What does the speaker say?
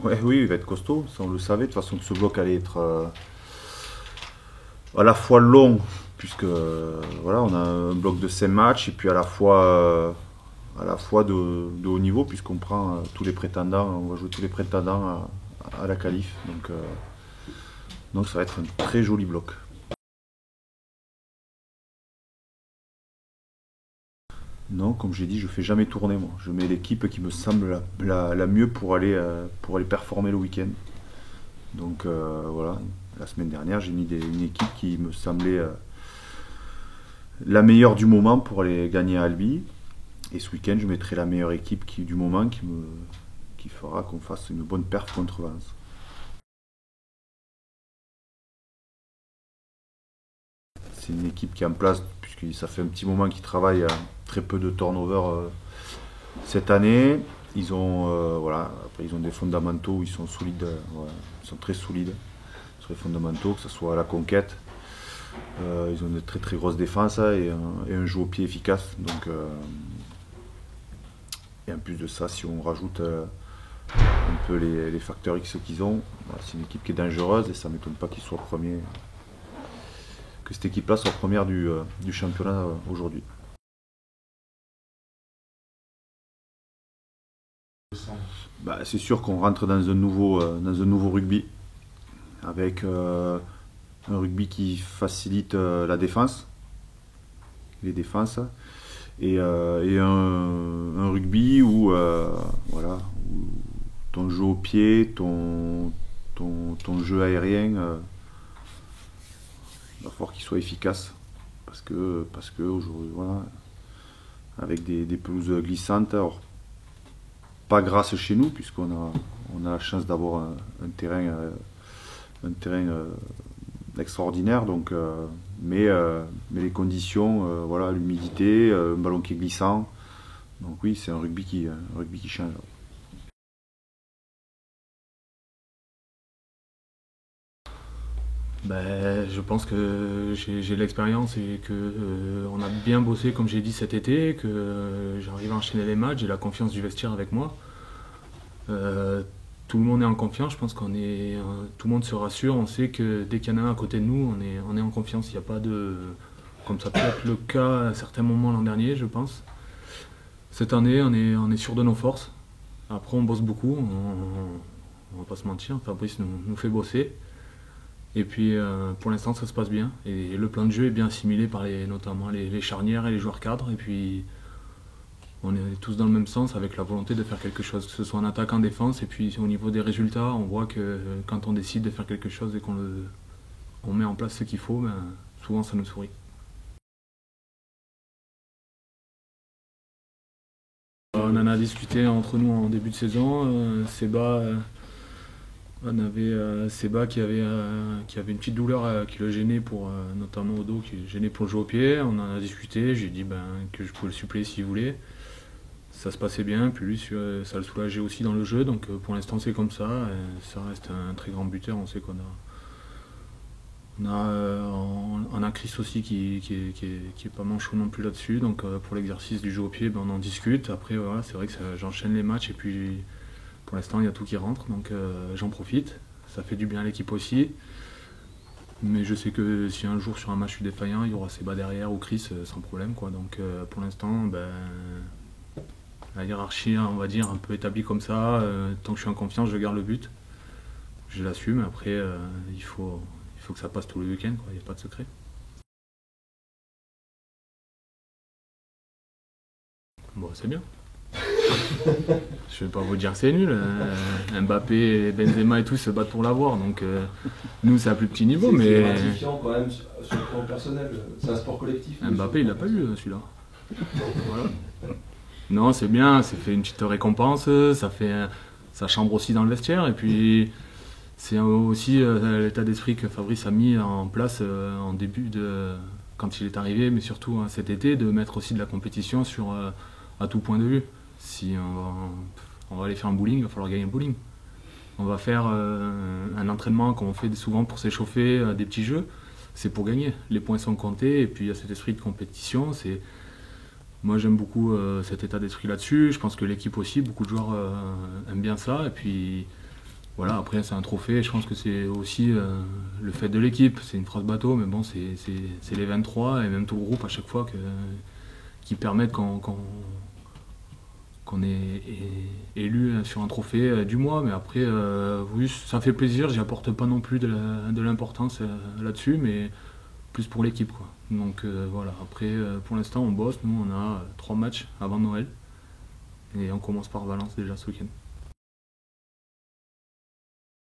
Ouais, oui, il va être costaud, ça on le savait, de toute façon que ce bloc allait être à la fois long, puisque voilà, on a un bloc de 5 matchs, et puis à la fois de haut niveau, puisqu'on prend tous les prétendants, on va jouer tous les prétendants à la qualif. Donc ça va être un très joli bloc. Non, comme j'ai dit, je fais jamais tourner moi. Je mets l'équipe qui me semble la mieux pour aller performer le week-end. Donc voilà, la semaine dernière, j'ai mis une équipe qui me semblait la meilleure du moment pour aller gagner à Albi. Et ce week-end, je mettrai la meilleure équipe du moment qui fera qu'on fasse une bonne perf contre Valence. C'est une équipe qui est en place, puisque ça fait un petit moment qu'ils travaillent à très peu de turnover cette année. Voilà, après, ils ont des fondamentaux où ils sont solides, voilà, ils sont très solides sur les fondamentaux, que ce soit à la conquête. Ils ont de très très grosses défenses et un jeu au pied efficace. Et en plus de ça, si on rajoute un peu les facteurs X qu'ils ont, voilà, c'est une équipe qui est dangereuse et ça ne m'étonne pas qu'ils soient premiers, que cette équipe-là soit première du championnat aujourd'hui. Bah, c'est sûr qu'on rentre dans un nouveau rugby avec un rugby qui facilite la défense, les défenses, et un rugby où, voilà, où ton jeu au pied, ton jeu aérien, il va falloir qu'il soit efficace. Parce que aujourd'hui, voilà, avec des pelouses glissantes, alors, pas grâce chez nous, on a la chance d'avoir un terrain extraordinaire. Mais les conditions, voilà, l'humidité, un ballon qui est glissant. Donc oui, c'est un rugby qui change. Je pense que j'ai l'expérience et que on a bien bossé comme j'ai dit cet été, que j'arrive à enchaîner les matchs, j'ai la confiance du vestiaire avec moi. Euh, Tout le monde est en confiance, je pense tout le monde se rassure, on sait que dès qu'il y en a un à côté de nous, on est en confiance, il n'y a pas de comme ça peut être le cas à certains moments l'an dernier, je pense. Cette année, on est sûr de nos forces. Après, on bosse beaucoup, on va pas se mentir, Fabrice nous fait bosser. Et puis pour l'instant ça se passe bien. Et le plan de jeu est bien assimilé par notamment les charnières et les joueurs cadres. Et puis on est tous dans le même sens avec la volonté de faire quelque chose, que ce soit en attaque, en défense. Et puis au niveau des résultats, on voit que quand on décide de faire quelque chose et on met en place ce qu'il faut, souvent ça nous sourit. On en a discuté entre nous en début de saison. On avait Seba qui avait une petite douleur qui le gênait notamment au dos, qui le gênait pour le jeu au pied. On en a discuté, j'ai dit que je pouvais le suppléer s'il voulait. Ça se passait bien, puis lui ça le soulageait aussi dans le jeu, donc pour l'instant c'est comme ça. Ça reste un très grand buteur, on sait on a Chris aussi qui est pas manchot non plus là-dessus, donc pour l'exercice du jeu au pied, on en discute. Après voilà, c'est vrai que j'enchaîne les matchs et puis pour l'instant, il y a tout qui rentre, donc j'en profite. Ça fait du bien à l'équipe aussi. Mais je sais que si un jour sur un match je suis défaillant, il y aura Seba derrière ou Chris sans problème, quoi. Donc pour l'instant, la hiérarchie, on va dire, un peu établie comme ça. Tant que je suis en confiance, je garde le but. Je l'assume. Après, il faut que ça passe tout le week-end, quoi. Il n'y a pas de secret. Bon, c'est bien. Je vais pas vous dire que c'est nul. Mbappé, Benzema et tout se battent pour l'avoir. Donc nous c'est à plus petit niveau, C'est mais gratifiant quand même sur le plan personnel. C'est un sport collectif. Mbappé il l'a pas eu celui-là. Voilà. Non, c'est bien, ça fait une petite récompense, ça chambre aussi dans le vestiaire et puis c'est aussi l'état d'esprit que Fabrice a mis en place en début de quand il est arrivé, mais surtout cet été, de mettre aussi de la compétition à tout point de vue. Si on va aller faire un bowling, il va falloir gagner le bowling. On va faire un entraînement qu'on fait souvent pour s'échauffer, des petits jeux. C'est pour gagner. Les points sont comptés et puis il y a cet esprit de compétition. Moi j'aime beaucoup cet état d'esprit là-dessus. Je pense que l'équipe aussi, beaucoup de joueurs aiment bien ça. Et puis voilà, après c'est un trophée, je pense que c'est aussi le fait de l'équipe, c'est une phrase bateau, mais bon, c'est les 23 et même tout le groupe à chaque fois qui permettent qu'on est élu sur un trophée du mois, mais après, oui, ça fait plaisir, j'y apporte pas non plus de l'importance là-dessus, mais plus pour l'équipe, quoi. Donc voilà, après, pour l'instant, on bosse, nous on a 3 matchs avant Noël, et on commence par Valence déjà ce week-end.